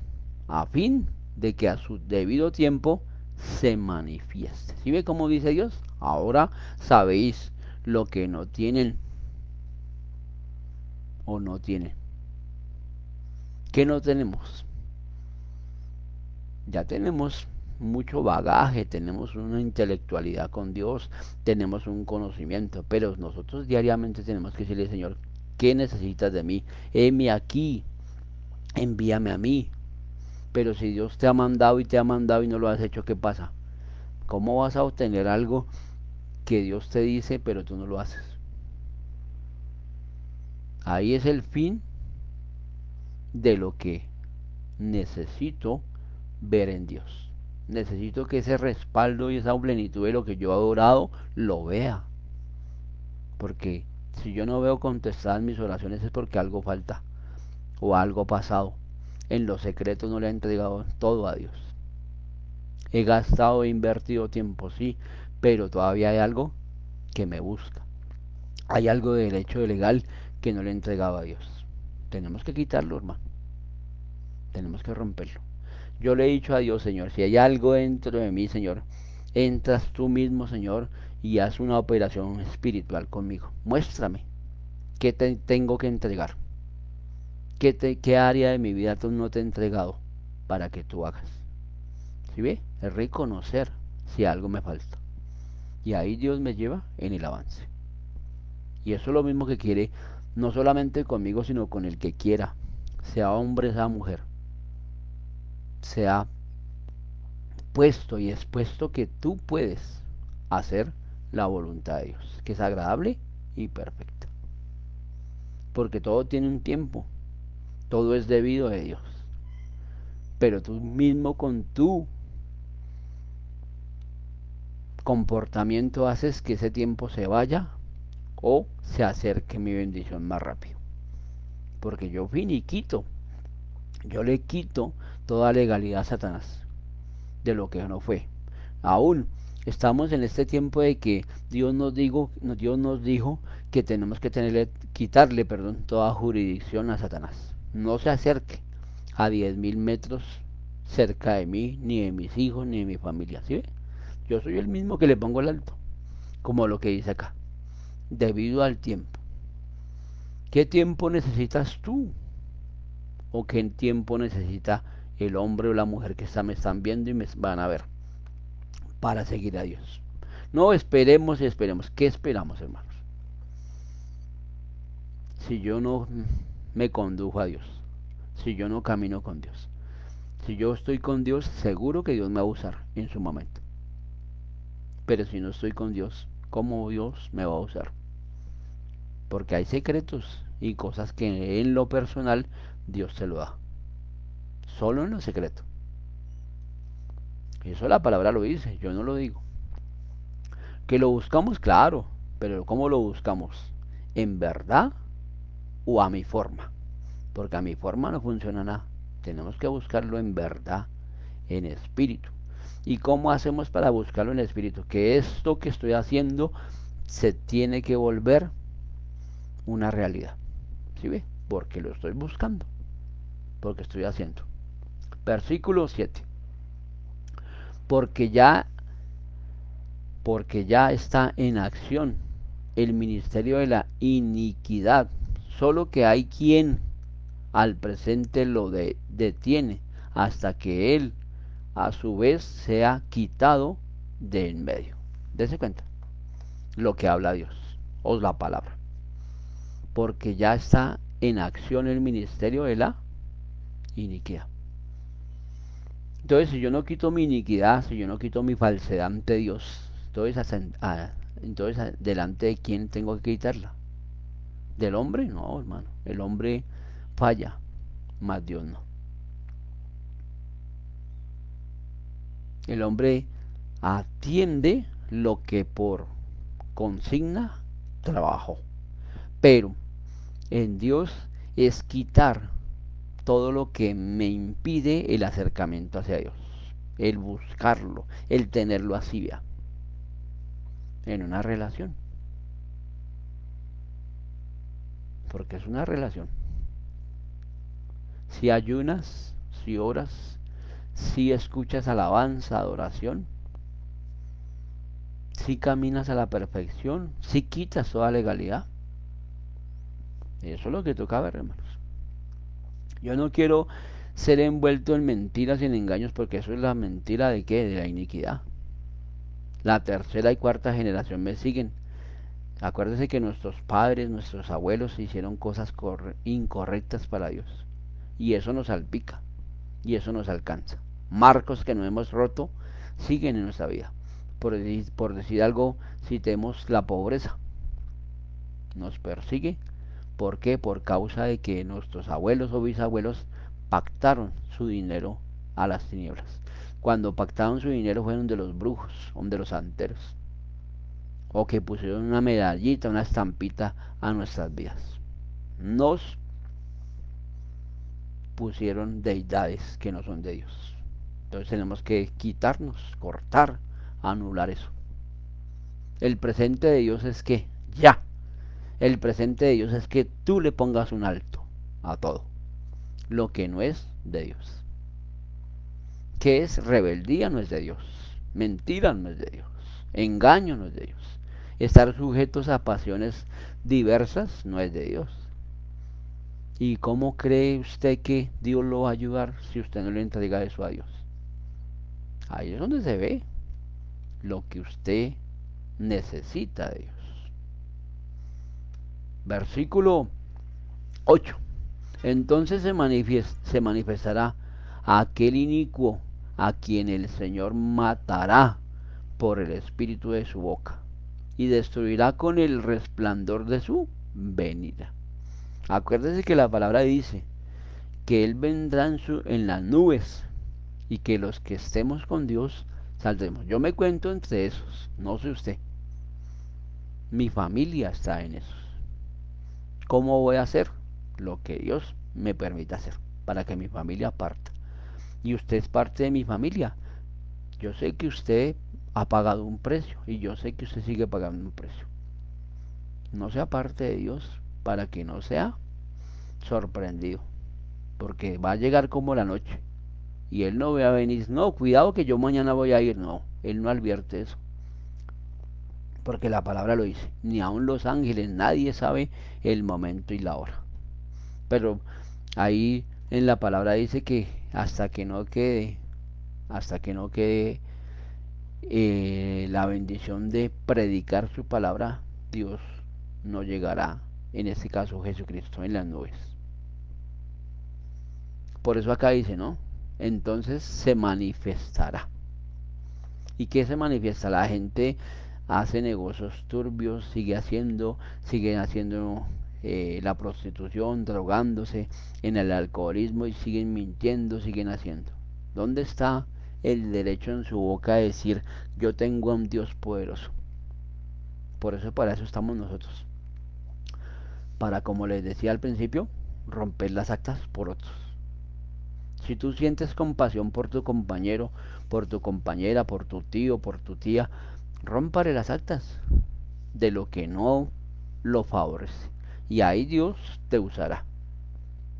a fin de que a su debido tiempo se manifieste. ¿Sí ve cómo dice Dios? Ahora sabéis lo que no tienen o no tienen. ¿Qué no tenemos? Ya tenemos mucho bagaje, tenemos una intelectualidad con Dios, tenemos un conocimiento, pero nosotros diariamente tenemos que decirle, Señor, ¿qué necesitas de mí? Heme aquí, envíame a mí. Pero si Dios te ha mandado y te ha mandado y no lo has hecho, ¿qué pasa? ¿Cómo vas a obtener algo que Dios te dice, pero tú no lo haces? Ahí es el fin de lo que necesito ver en Dios. Necesito que ese respaldo y esa plenitud de lo que yo he orado lo vea. Porque si yo no veo contestadas mis oraciones es porque algo falta o algo pasado. En lo secreto no le he entregado todo a Dios. He gastado, he invertido tiempo, sí, pero todavía hay algo que me busca. Hay algo de derecho legal que no le he entregado a Dios. Tenemos que quitarlo, hermano. Tenemos que romperlo. Yo le he dicho a Dios, Señor, si hay algo dentro de mí, Señor, entras tú mismo, Señor, y haz una operación espiritual conmigo. Muéstrame qué te tengo que entregar. ¿Qué área de mi vida tú no te he entregado para que tú hagas? ¿Sí ve? Es reconocer si algo me falta. Y ahí Dios me lleva en el avance. Y eso es lo mismo que quiere, no solamente conmigo, sino con el que quiera, sea hombre, sea mujer, sea puesto y expuesto que tú puedes hacer la voluntad de Dios, que es agradable y perfecta. Porque todo tiene un tiempo, todo es debido a Dios. Pero tú mismo con tu comportamiento haces que ese tiempo se vaya o se acerque mi bendición más rápido. Porque yo finiquito, yo le quito toda legalidad a Satanás de lo que no fue. Aún estamos en este tiempo de que Dios nos dijo que tenemos que quitarle, perdón, toda jurisdicción a Satanás. No se acerque a 10.000 metros cerca de mí, ni de mis hijos, ni de mi familia. ¿Sí ve? Yo soy el mismo que le pongo el alto, como lo que dice acá, debido al tiempo. ¿Qué tiempo necesitas tú? ¿O qué tiempo necesita el hombre o la mujer que me están viendo y me van a ver para seguir a Dios? No esperemos y esperemos. ¿Qué esperamos, hermanos? Si yo no me condujo a Dios, si yo no camino con Dios, si yo estoy con Dios, seguro que Dios me va a usar en su momento. Pero si no estoy con Dios, ¿cómo Dios me va a usar? Porque hay secretos y cosas que en lo personal Dios te lo da. Solo en lo secreto. Eso la palabra lo dice, yo no lo digo. Que lo buscamos, claro, pero ¿cómo lo buscamos? ¿En verdad o a mi forma? Porque a mi forma no funciona nada. Tenemos que buscarlo en verdad, en espíritu. ¿Y cómo hacemos para buscarlo en espíritu? Que esto que estoy haciendo se tiene que volver una realidad. ¿Sí ve? Porque lo estoy buscando, porque estoy haciendo. Versículo 7. Porque ya, porque ya está en acción el ministerio de la iniquidad, solo que hay quien al presente lo detiene hasta que él a su vez sea quitado de en medio. Dese cuenta lo que habla Dios, o la palabra. Porque ya está en acción el ministerio de la iniquidad. Entonces, si yo no quito mi iniquidad, si yo no quito mi falsedad ante Dios, entonces delante de quién tengo que quitarla. ¿Del hombre? No, hermano. El hombre falla, mas Dios no. El hombre atiende lo que por consigna trabajó. Pero en Dios es quitar todo lo que me impide el acercamiento hacia Dios, el buscarlo, el tenerlo así ya, en una relación, porque es una relación. Si ayunas, si oras, si escuchas alabanza, adoración, si caminas a la perfección, si quitas toda legalidad, eso es lo que toca ver, hermanos. Yo no quiero ser envuelto en mentiras y en engaños, porque eso es la mentira de qué, de la iniquidad. La tercera y cuarta generación me siguen. Acuérdese que nuestros padres, nuestros abuelos hicieron cosas incorrectas para Dios. Y eso nos salpica. Y eso nos alcanza. Marcos que no hemos roto siguen en nuestra vida. Por decir algo, si tenemos la pobreza, nos persigue. ¿Por qué? Por causa de que nuestros abuelos o bisabuelos pactaron su dinero a las tinieblas. Cuando pactaron su dinero fueron de los brujos, o de los santeros, o que pusieron una medallita, una estampita a nuestras vidas. Nos pusieron deidades que no son de Dios. Entonces tenemos que quitarnos, cortar, anular eso. El presente de Dios es que ya. El presente de Dios es que tú le pongas un alto a todo. Lo que no es de Dios. Que es rebeldía no es de Dios. Mentira no es de Dios. Engaño no es de Dios. Estar sujetos a pasiones diversas no es de Dios. ¿Y cómo cree usted que Dios lo va a ayudar si usted no le entrega eso a Dios? Ahí es donde se ve lo que usted necesita de Dios. Versículo 8. Entonces se manifestará aquel inicuo a quien el Señor matará por el espíritu de su boca y destruirá con el resplandor de su venida. Acuérdese que la palabra dice que Él vendrá en las nubes y que los que estemos con Dios saldremos. Yo me cuento entre esos, no sé usted. Mi familia está en esos. ¿Cómo voy a hacer? Lo que Dios me permita hacer para que mi familia parta. Y usted es parte de mi familia. Yo sé que usted ha pagado un precio y yo sé que usted sigue pagando un precio. No sea parte de Dios para que no sea sorprendido, porque va a llegar como la noche y Él no va a venir, no, cuidado que yo mañana voy a ir, no, Él no advierte eso, porque la palabra lo dice, ni aun los ángeles, nadie sabe el momento y la hora. Pero ahí en la palabra dice que hasta que no quede la bendición de predicar su palabra, Dios no llegará, en este caso Jesucristo, en las nubes. Por eso acá dice, ¿no? Entonces se manifestará. ¿Y qué se manifiesta? La gente hace negocios turbios, siguen haciendo la prostitución, drogándose en el alcoholismo y siguen mintiendo, siguen haciendo. ¿Dónde está el derecho en su boca de decir yo tengo a un Dios poderoso? Por eso, para eso estamos nosotros. Para, como les decía al principio, romper las actas por otros. Si tú sientes compasión por tu compañero, por tu compañera, por tu tío, por tu tía, rómpale las actas de lo que no lo favorece. Y ahí Dios te usará.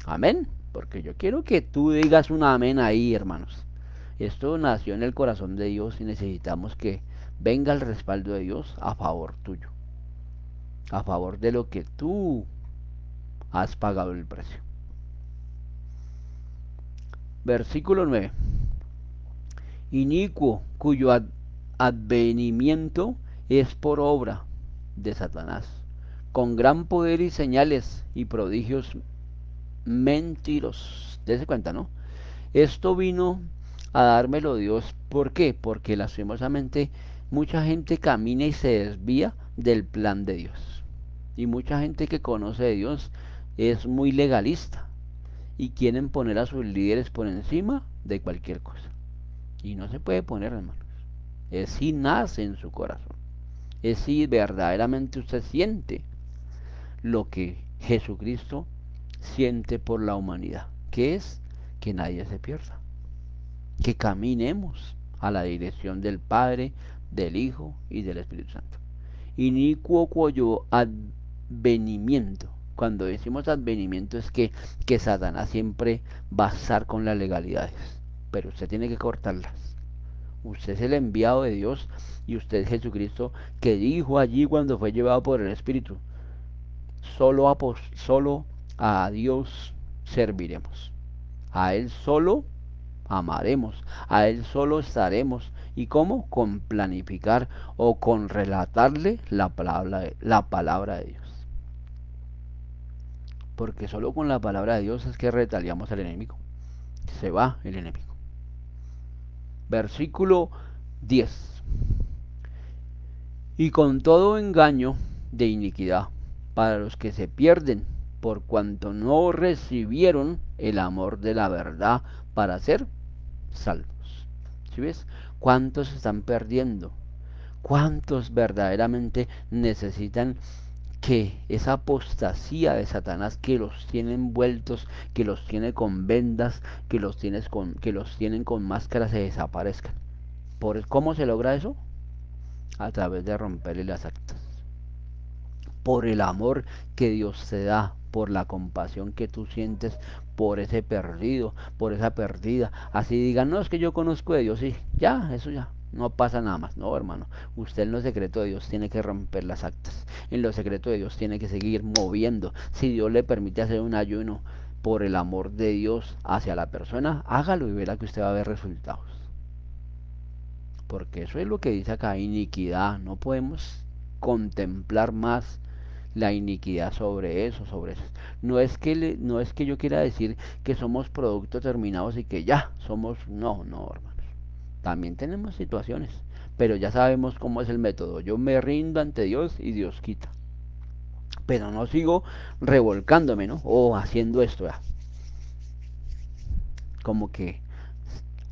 Amén. Porque yo quiero que tú digas un amén ahí, hermanos. Esto nació en el corazón de Dios y necesitamos que venga el respaldo de Dios a favor tuyo. A favor de lo que tú has pagado el precio. Versículo 9. Inicuo, cuyo advenimiento es por obra de Satanás, con gran poder y señales y prodigios mentirosos. Dese cuenta, ¿no? Esto vino a dármelo Dios. ¿Por qué? Porque lastimosamente mucha gente camina y se desvía del plan de Dios. Y mucha gente que conoce de Dios es muy legalista y quieren poner a sus líderes por encima de cualquier cosa. Y no se puede poner, hermanos. Es si nace en su corazón. Es si verdaderamente usted siente lo que Jesucristo siente por la humanidad, que es que nadie se pierda, que caminemos a la dirección del Padre, del Hijo y del Espíritu Santo. Inicuo cuyo advenimiento. Cuando decimos advenimiento es que Satanás siempre va a estar con las legalidades, pero usted tiene que cortarlas. Usted es el enviado de Dios y usted es Jesucristo que dijo allí cuando fue llevado por el Espíritu, solo a Dios serviremos, a Él solo amaremos, a Él solo estaremos. ¿Y cómo? Con planificar o con relatarle la palabra de Dios. Porque solo con la palabra de Dios es que retaliamos al enemigo. Se va el enemigo. Versículo 10. Y con todo engaño de iniquidad para los que se pierden, por cuanto no recibieron el amor de la verdad para ser salvos. ¿Sí ves? ¿Cuántos están perdiendo? ¿Cuántos verdaderamente necesitan que esa apostasía de Satanás que los tiene envueltos, que los tiene con vendas, que los tienen con máscaras se desaparezcan? ¿Cómo se logra eso? A través de romperle las actas. Por el amor que Dios te da, por la compasión que tú sientes por ese perdido, por esa perdida. Así digan, no, es que yo conozco de Dios, sí, ya, eso ya, no pasa nada más. No, hermano, usted en lo secreto de Dios tiene que romper las actas. En lo secreto de Dios tiene que seguir moviendo. Si Dios le permite hacer un ayuno por el amor de Dios hacia la persona, hágalo y verá que usted va a ver resultados. Porque eso es lo que dice acá, iniquidad. No podemos contemplar más la iniquidad sobre eso, sobre eso. No es que yo quiera decir que somos productos terminados y que ya somos, no, no, hermanos. También tenemos situaciones, pero ya sabemos cómo es el método. Yo me rindo ante Dios y Dios quita. Pero no sigo revolcándome, ¿no? O haciendo esto, ya. Como que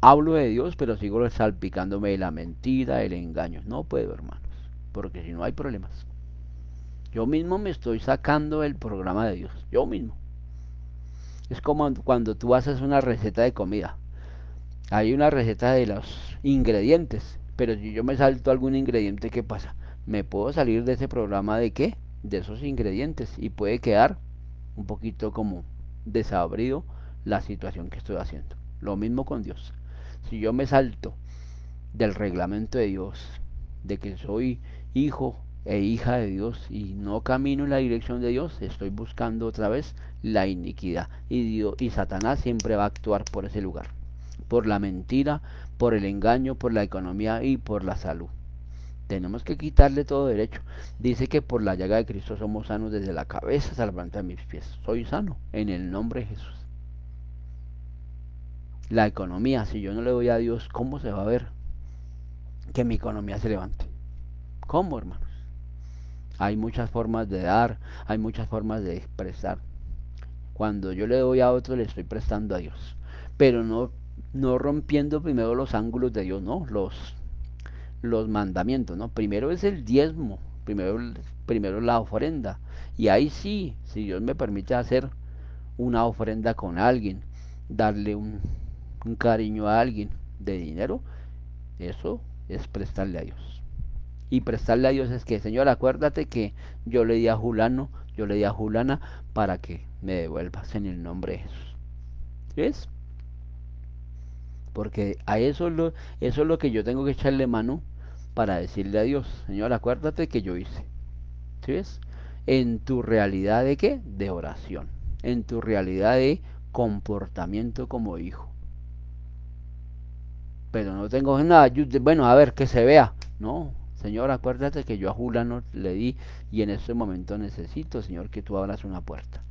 hablo de Dios, pero sigo salpicándome de la mentira, del engaño. No puedo, hermanos, porque si no hay problemas. Yo mismo me estoy sacando del programa de Dios. Yo mismo. Es como cuando tú haces una receta de comida. Hay una receta de los ingredientes. Pero si yo me salto algún ingrediente, ¿qué pasa? Me puedo salir de ese programa de qué? De esos ingredientes. Y puede quedar un poquito como desabrido la situación que estoy haciendo. Lo mismo con Dios. Si yo me salto del reglamento de Dios, de que soy hijo e hija de Dios y no camino en la dirección de Dios, estoy buscando otra vez la iniquidad. Y Satanás siempre va a actuar por ese lugar, por la mentira, por el engaño, por la economía y por la salud. Tenemos que quitarle todo derecho. Dice que por la llaga de Cristo somos sanos desde la cabeza hasta la planta de mis pies. Soy sano en el nombre de Jesús. La economía, si yo no le doy a Dios, ¿cómo se va a ver que mi economía se levante? ¿Cómo, hermanos? Hay muchas formas de dar, hay muchas formas de prestar. Cuando yo le doy a otro, le estoy prestando a Dios. Pero no rompiendo primero los ángulos de Dios, no, los mandamientos, ¿no? Primero es el diezmo, primero la ofrenda. Y ahí sí, si Dios me permite hacer una ofrenda con alguien, darle un cariño a alguien de dinero, eso es prestarle a Dios. Y prestarle a Dios es que, Señor, acuérdate que yo le di a Julano, yo le di a Julana para que me devuelvas en el nombre de Jesús. ¿Ves? Porque eso es lo que yo tengo que echarle mano para decirle a Dios, Señor, acuérdate que yo hice. ¿Sí ves? En tu realidad de qué? De oración. En tu realidad de comportamiento como hijo. Pero no tengo nada, bueno, a ver, que se vea. No, Señor, acuérdate que yo a Julano le di y en este momento necesito, Señor, que tú abras una puerta,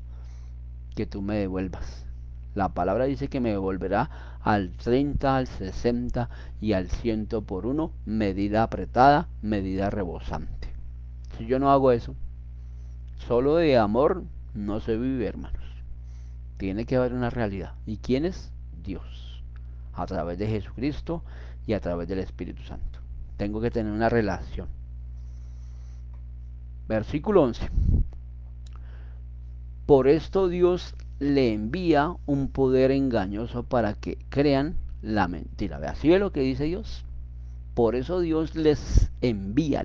que tú me devuelvas. La palabra dice que me devolverá al 30, al 60 y al 100 por uno, medida apretada, medida rebosante. Si yo no hago eso, solo de amor no se vive, hermanos. Tiene que haber una realidad. ¿Y quién es? Dios. A través de Jesucristo y a través del Espíritu Santo. Tengo que tener una relación. Versículo 11. Por esto Dios le envía un poder engañoso para que crean la mentira. Vea, ¿sí ve lo que dice Dios? Por eso Dios les envía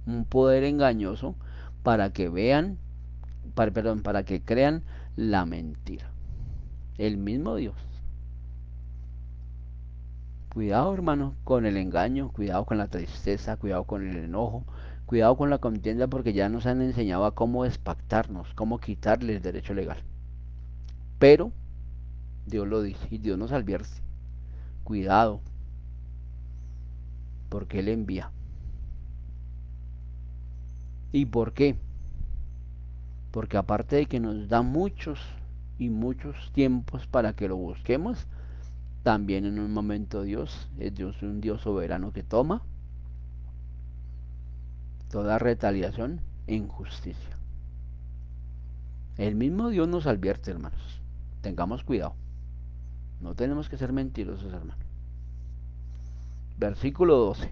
un poder engañoso para que vean, para que crean la mentira. El mismo Dios. Cuidado, hermano, con el engaño, cuidado con la tristeza, cuidado con el enojo, cuidado con la contienda, porque ya nos han enseñado a cómo despactarnos, cómo quitarle el derecho legal. Pero Dios lo dice y Dios nos advierte. Cuidado, porque Él envía. ¿Y por qué? Porque aparte de que nos da muchos y muchos tiempos para que lo busquemos, también en un momento Dios es un Dios soberano que toma toda retaliación en justicia. El mismo Dios nos advierte, hermanos. Tengamos cuidado. No tenemos que ser mentirosos, hermanos. Versículo 12.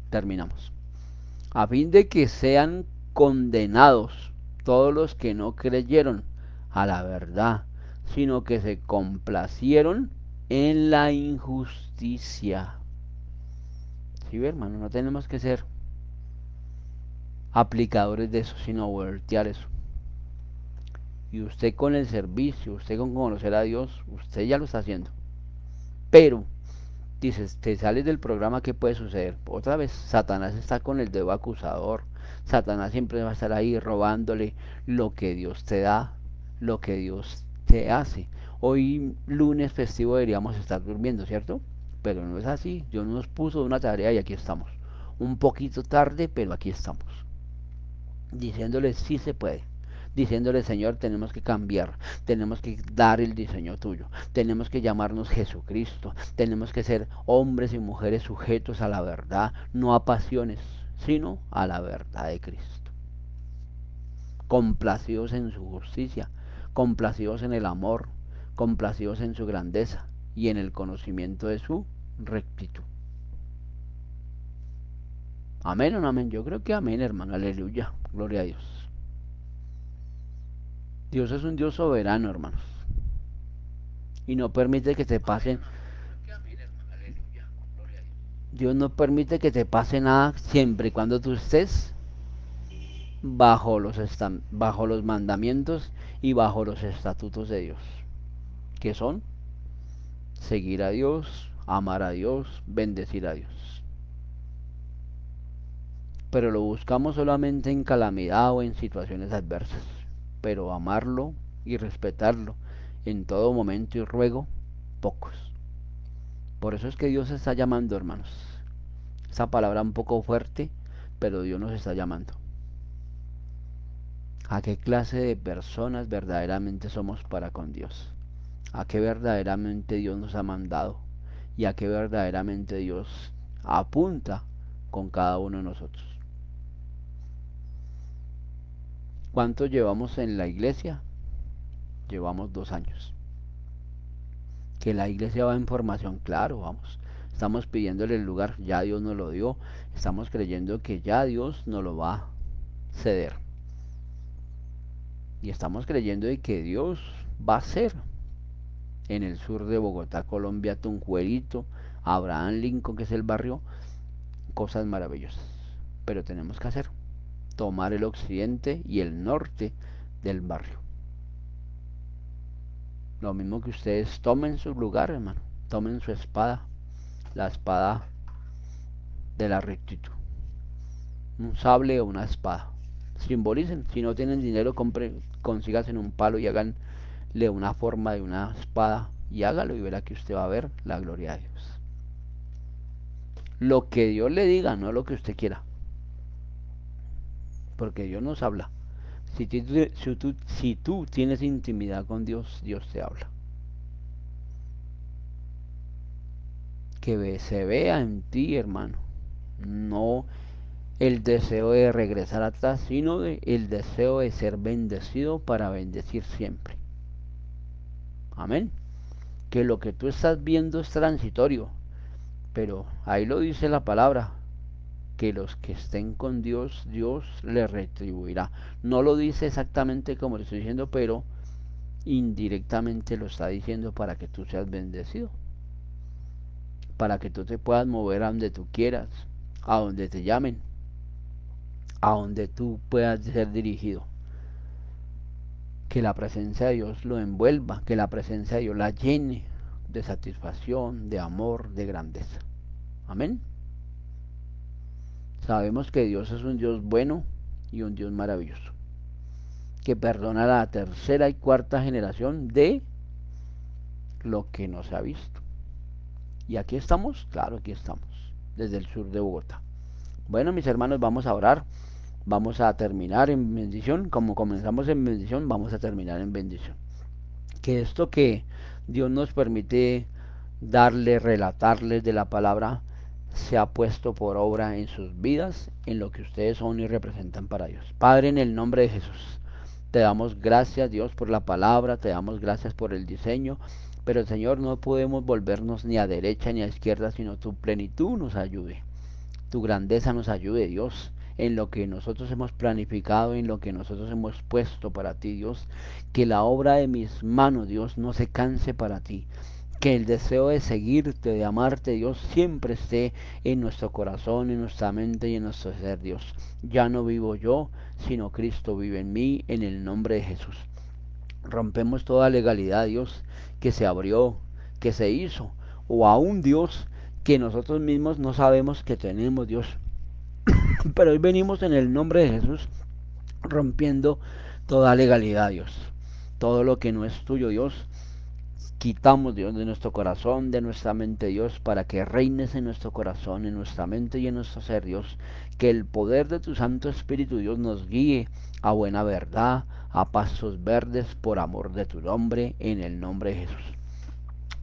Terminamos. A fin de que sean condenados todos los que no creyeron a la verdad, sino que se complacieron en la injusticia. Sí, hermano, no tenemos que ser aplicadores de eso, sino voltear eso. Y usted con el servicio, usted con conocer a Dios, usted ya lo está haciendo. Pero, dices, te sales del programa, ¿qué puede suceder? Otra vez, Satanás está con el dedo acusador. Satanás siempre va a estar ahí robándole lo que Dios te da, lo que Dios te hace. Hoy, lunes festivo, deberíamos estar durmiendo, ¿cierto? Pero no es así. Dios nos puso una tarea y aquí estamos. Un poquito tarde, pero aquí estamos. Diciéndole sí se puede, diciéndole Señor tenemos que cambiar, tenemos que dar el diseño tuyo, tenemos que llamarnos Jesucristo, tenemos que ser hombres y mujeres sujetos a la verdad, no a pasiones, sino a la verdad de Cristo, complacidos en su justicia, complacidos en el amor, complacidos en su grandeza y en el conocimiento de su rectitud. Amén o no amén. Yo creo que amén, hermano. Aleluya. Gloria a Dios. Dios es un Dios soberano, hermanos. Y no permite que te pasen. Dios no permite que te pase nada siempre y cuando tú estés bajo los mandamientos y bajo los estatutos de Dios. Que son seguir a Dios, amar a Dios, bendecir a Dios. Pero lo buscamos solamente en calamidad o en situaciones adversas. Pero amarlo y respetarlo en todo momento y ruego, pocos. Por eso es que Dios está llamando, hermanos. Esa palabra un poco fuerte, pero Dios nos está llamando. ¿A qué clase de personas verdaderamente somos para con Dios? ¿A qué verdaderamente Dios nos ha mandado? ¿Y a qué verdaderamente Dios apunta con cada uno de nosotros? ¿Cuánto llevamos en la iglesia? Llevamos 2 años. Que la iglesia va en formación, claro, vamos. Estamos pidiéndole el lugar, ya Dios nos lo dio. Estamos creyendo que ya Dios nos lo va a ceder. Y estamos creyendo de que Dios va a hacer en el sur de Bogotá, Colombia, Tunjuelito, Abraham Lincoln, que es el barrio, cosas maravillosas. Pero tenemos que hacer, tomar el occidente y el norte del barrio. Lo mismo que ustedes tomen su lugar, hermano. Tomen su espada, la espada de la rectitud. Un sable o una espada. Simbolicen. Si no tienen dinero, consíganse un palo y háganle una forma de una espada y hágalo y verá que usted va a ver la gloria de Dios. Lo que Dios le diga, no lo que usted quiera, porque Dios nos habla. Si tú tienes intimidad con Dios, Dios te habla. Se vea en ti, hermano. No el deseo de regresar atrás, sino el deseo de ser bendecido para bendecir siempre. Amén. Que lo que tú estás viendo es transitorio, pero ahí lo dice la palabra, que los que estén con Dios, Dios les retribuirá. No lo dice exactamente como le estoy diciendo, pero indirectamente lo está diciendo para que tú seas bendecido, para que tú te puedas mover a donde tú quieras, a donde te llamen, a donde tú puedas ser dirigido. Que la presencia de Dios lo envuelva, que la presencia de Dios la llene de satisfacción, de amor, de grandeza. Amén. Sabemos que Dios es un Dios bueno y un Dios maravilloso, que perdona a la tercera y cuarta generación de lo que no se ha visto. Y aquí estamos, claro, aquí estamos, desde el sur de Bogotá. Bueno, mis hermanos, vamos a orar. Vamos a terminar en bendición. Como comenzamos en bendición, vamos a terminar en bendición. Que esto que Dios nos permite darle, relatarles de la palabra, se ha puesto por obra en sus vidas, en lo que ustedes son y representan para Dios. Padre, en el nombre de Jesús, te damos gracias, Dios, por la palabra, te damos gracias por el diseño, pero Señor, no podemos volvernos ni a derecha ni a izquierda, sino tu plenitud nos ayude, tu grandeza nos ayude, Dios, en lo que nosotros hemos planificado, en lo que nosotros hemos puesto para ti, Dios. Que la obra de mis manos, Dios, no se canse para ti. Que el deseo de seguirte, de amarte, Dios, siempre esté en nuestro corazón, en nuestra mente y en nuestro ser, Dios. Ya no vivo yo, sino Cristo vive en mí, en el nombre de Jesús. Rompemos toda legalidad, Dios, que se abrió, que se hizo, o aún, Dios, que nosotros mismos no sabemos que tenemos, Dios. Pero hoy venimos en el nombre de Jesús, rompiendo toda legalidad, Dios. Todo lo que no es tuyo, Dios, quitamos, Dios, de nuestro corazón, de nuestra mente, Dios, para que reines en nuestro corazón, en nuestra mente y en nuestro ser, Dios. Que el poder de tu Santo Espíritu, Dios, nos guíe a buena verdad, a pastos verdes, por amor de tu nombre, en el nombre de Jesús.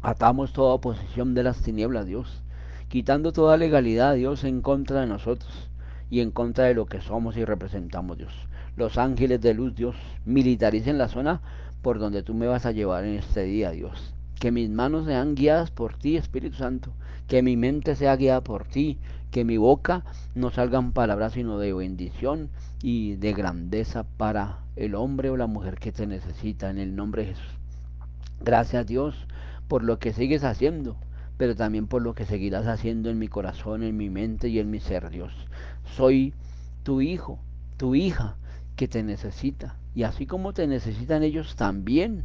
Atamos toda oposición de las tinieblas, Dios, quitando toda legalidad, Dios, en contra de nosotros y en contra de lo que somos y representamos, Dios. Los ángeles de luz, Dios, militaricen la zona por donde tú me vas a llevar en este día, Dios. Que mis manos sean guiadas por ti, Espíritu Santo. Que mi mente sea guiada por ti. Que mi boca no salgan palabras sino de bendición y de grandeza para el hombre o la mujer que te necesita, en el nombre de Jesús. Gracias, Dios, por lo que sigues haciendo, pero también por lo que seguirás haciendo en mi corazón, en mi mente y en mi ser, Dios. Soy tu hijo, tu hija, que te necesita. Y así como te necesitan ellos, también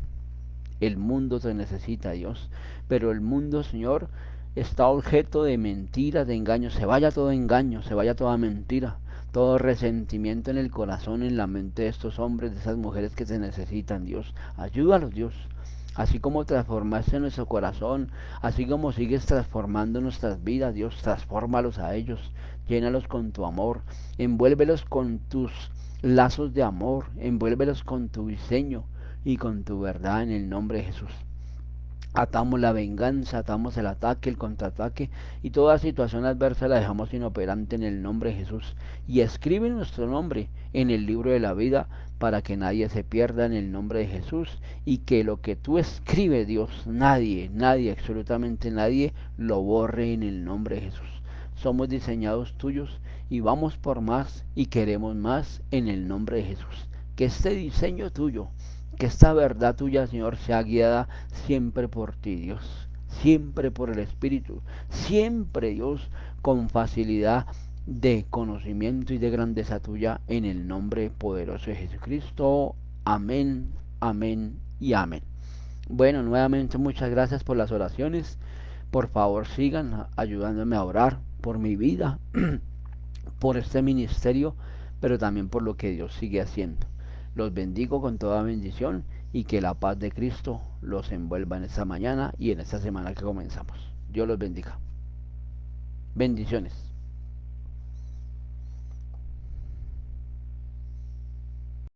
el mundo te necesita, Dios. Pero el mundo, Señor, está objeto de mentiras, de engaños. Se vaya todo engaño, se vaya toda mentira, todo resentimiento en el corazón, en la mente de estos hombres, de esas mujeres que te necesitan, Dios. Ayúdalos, Dios. Así como transformaste nuestro corazón, así como sigues transformando nuestras vidas, Dios, transfórmalos a ellos, llénalos con tu amor, envuélvelos con tus lazos de amor, envuélvelos con tu diseño y con tu verdad, en el nombre de Jesús. Atamos la venganza, atamos el ataque, el contraataque y toda situación adversa la dejamos inoperante en el nombre de Jesús. Y escribe nuestro nombre en el libro de la vida para que nadie se pierda, en el nombre de Jesús. Y que lo que tú escribes, Dios, nadie, absolutamente nadie lo borre, en el nombre de Jesús. Somos diseñados tuyos y vamos por más y queremos más, en el nombre de Jesús. Que este diseño tuyo, que esta verdad tuya, Señor, sea guiada siempre por ti, Dios, siempre por el Espíritu, siempre, Dios, con facilidad de conocimiento y de grandeza tuya, en el nombre poderoso de Jesucristo. Amén, amén y amén. Bueno, nuevamente muchas gracias por las oraciones. Por favor, sigan ayudándome a orar por mi vida, por este ministerio, pero también por lo que Dios sigue haciendo. Los bendigo con toda bendición y que la paz de Cristo los envuelva en esta mañana y en esta semana que comenzamos. Dios los bendiga. Bendiciones.